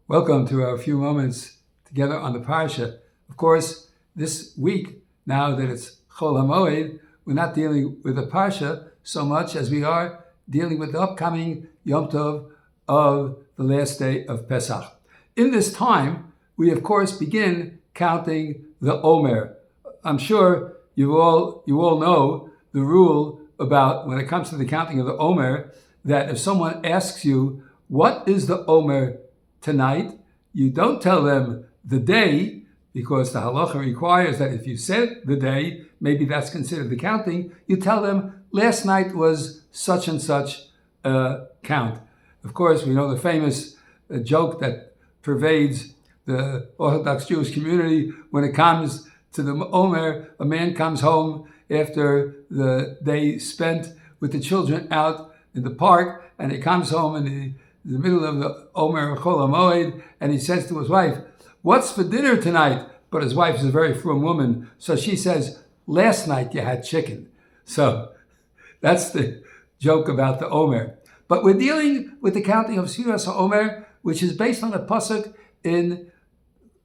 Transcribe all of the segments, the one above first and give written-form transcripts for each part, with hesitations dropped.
Welcome to our few moments together on the Parsha. Of course, this week, now that it's Chol HaMoed, we're not dealing with the Parsha so much as we are dealing with the upcoming Yom Tov of the last day of Pesach. In this time, we of course begin counting the Omer. I'm sure you all know the rule about when it comes to the counting of the Omer, that if someone asks you, what is the Omer tonight? You don't tell them the day, because the halacha requires that if you said the day, maybe that's considered the counting. You tell them last night was such and such count. Of course, we know the famous joke that pervades the Orthodox Jewish community when it comes to the Omer. A man comes home after the day spent with the children out in the park, and he comes home in the middle of the Omer Chol HaMoed, and he says to his wife, "What's for dinner tonight?" But his wife is a very frum woman, so she says, "Last night you had chicken." So that's the joke about the Omer. But we're dealing with the counting of Sfiras HaOmer, which is based on a pasuk in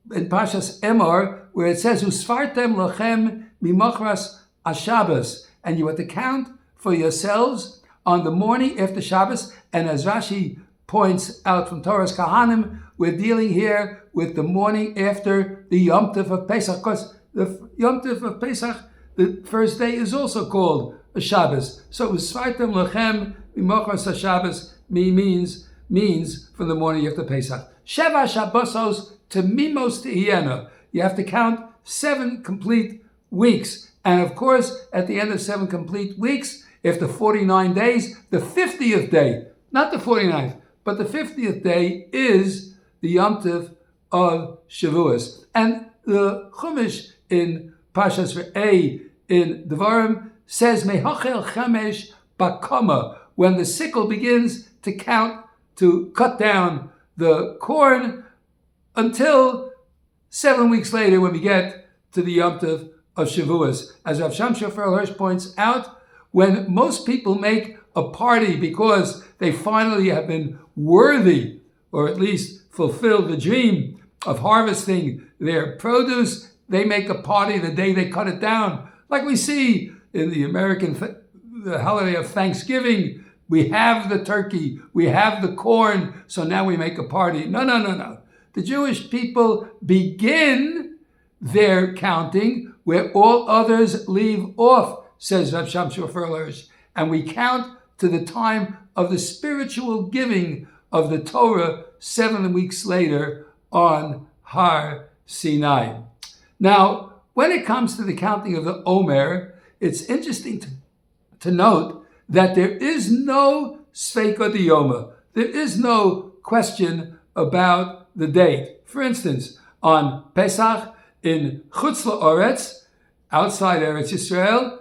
Parshas Emor, where it says, "Usfartem lochem mimachras Shabbos," and you have to count for yourselves on the morning after Shabbos. And as Rashi points out from Torah's Kahanim, we're dealing here with the morning after the Yom Tov of Pesach, because the Yom Tov of Pesach, the first day, is also called a Shabbos. So Usfartem lochem mimachras Shabbos means from the morning after Pesach. Sheva Shabbosos to Mimos Tehiyena. You have to count 7 complete weeks. And of course, at the end of 7 complete weeks, after 49 days, the 50th day, not the 49th, but the 50th day is the Yom Tov of Shavuos. And the Chumash in Parshas Re'eh in Devarim says, Mehachel Chamesh Bakama, when the sickle begins to cut down the corn, until 7 weeks later when we get to the Yom Tov of Shavuos. As Rav Shamshon Hirsch points out, when most people make a party because they finally have been worthy, or at least fulfilled the dream of harvesting their produce, they make a party the day they cut it down. Like we see in the American the holiday of Thanksgiving, we have the turkey, we have the corn, so now we make a party. No. The Jewish people begin their counting where all others leave off, says Rav Shamshon Hirsch, and we count to the time of the spiritual giving of the Torah 7 weeks later on Har Sinai. Now, when it comes to the counting of the Omer, it's interesting to note that there is no Sveika Diyoma. There is no question about the date. For instance, on Pesach in Chutz La'aretz, outside Eretz Yisrael,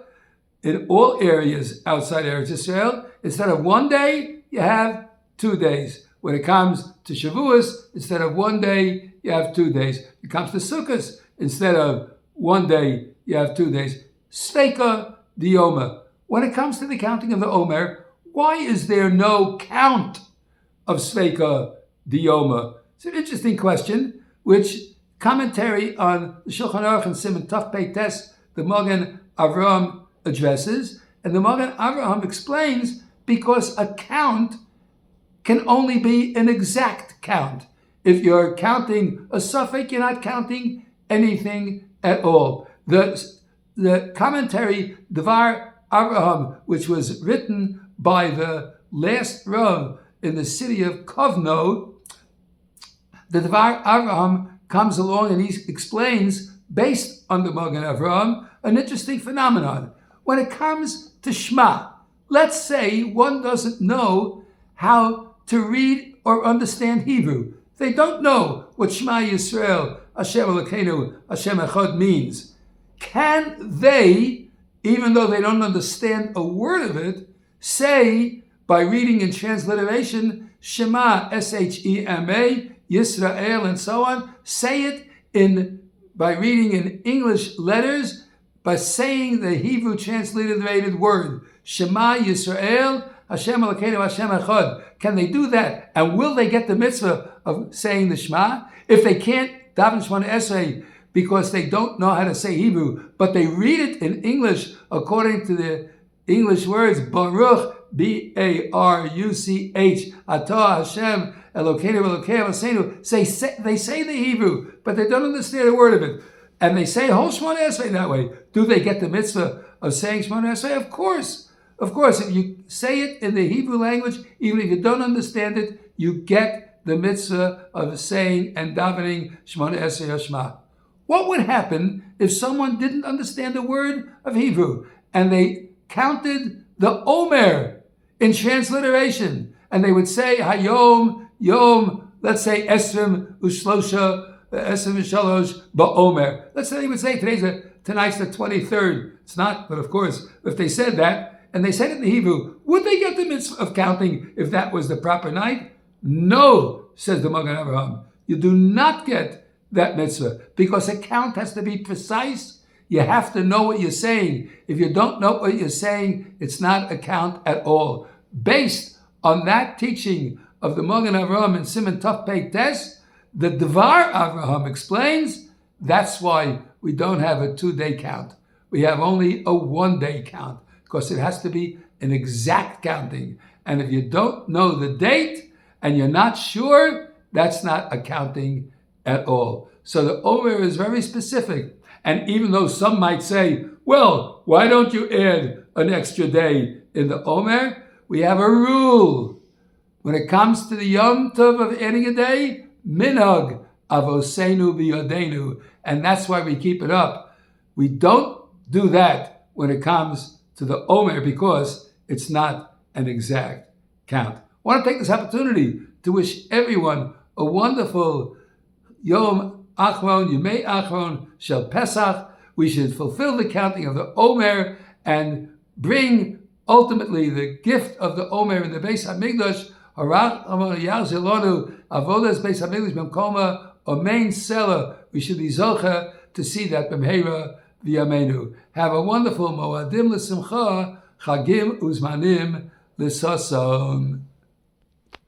in all areas outside Eretz Yisrael, instead of 1 day, you have 2 days. When it comes to Shavuos, instead of 1 day, you have 2 days. When it comes to Sukkot, instead of 1 day, you have 2 days. Sveika Diyoma. When it comes to the counting of the Omer, why is there no count of Sveika Diyoma? It's an interesting question, which commentary on the Shulchan Aruch and Siman Taf Pei Tes, the Magen Avraham addresses, and the Magen Avraham explains because a count can only be an exact count. If you're counting a suffix, you're not counting anything at all. The commentary Devar Avraham, which was written by the last Rav in the city of Kovno, the Devar Avraham comes along and he explains, based on the Magen Avraham, an interesting phenomenon. When it comes to Shema, let's say one doesn't know how to read or understand Hebrew. They don't know what Shema Yisrael, Hashem Elokeinu, Hashem Echad means. Can they, even though they don't understand a word of it, say, by reading in transliteration, Shema, S-H-E-M-A, Yisrael, and so on, say it by reading in English letters, by saying the Hebrew transliterated word, Shema Yisrael, Hashem Elokeinu, Hashem Echad. Can they do that? And will they get the mitzvah of saying the Shema. If they can't daven Shemona Esrei because they don't know how to say Hebrew, but they read it in English according to the English words, Baruch, B-A-R-U-C-H, Atah Hashem, Elokeinu Elokei Avosenu. They say the Hebrew, but they don't understand a word of it. And they say whole Shemona Esrei that way. Do they get the mitzvah of saying Shemona Esrei? Of course. Of course, if you say it in the Hebrew language, even if you don't understand it, you get the mitzvah of saying and davening Shemona Esrei Hashma. What would happen if someone didn't understand a word of Hebrew and they counted the Omer in transliteration, and they would say Hayom, Yom, let's say Esrim Ushlosha, Esrim Shalosh Ba'Omer. Let's say they would say tonight's the 23rd. It's not, but of course, if they said that, and they said it in the Hebrew, would they get the mitzvah of counting if that was the proper night? No, says the Magen Avraham. You do not get that mitzvah because a count has to be precise. You have to know what you're saying. If you don't know what you're saying, it's not a count at all. Based on that teaching of the Magen Avraham and Siman Tov Pei Tes, the Dvar Avraham explains that's why we don't have a 2-day count. We have only a 1-day count because it has to be an exact counting. And if you don't know the date and you're not sure, that's not a counting at all. So the Omer is very specific. And even though some might say, well, why don't you add an extra day in the Omer? We have a rule. When it comes to the Yom Tov of adding a day, minhag avosenu biyodenu. And that's why we keep it up. We don't do that when it comes to the Omer because it's not an exact count. I want to take this opportunity to wish everyone a wonderful Yom Achron, Yomei Achron, Shel Pesach. We should fulfill the counting of the Omer and bring ultimately the gift of the Omer in the Beis HaMikdash. Avodas Beis HaMikdash B'mkoma Omein Sela. We should be zocha to see that b'mheira v'yameinu. Have a wonderful Moadim l'simcha, Chagim uzmanim l'sason.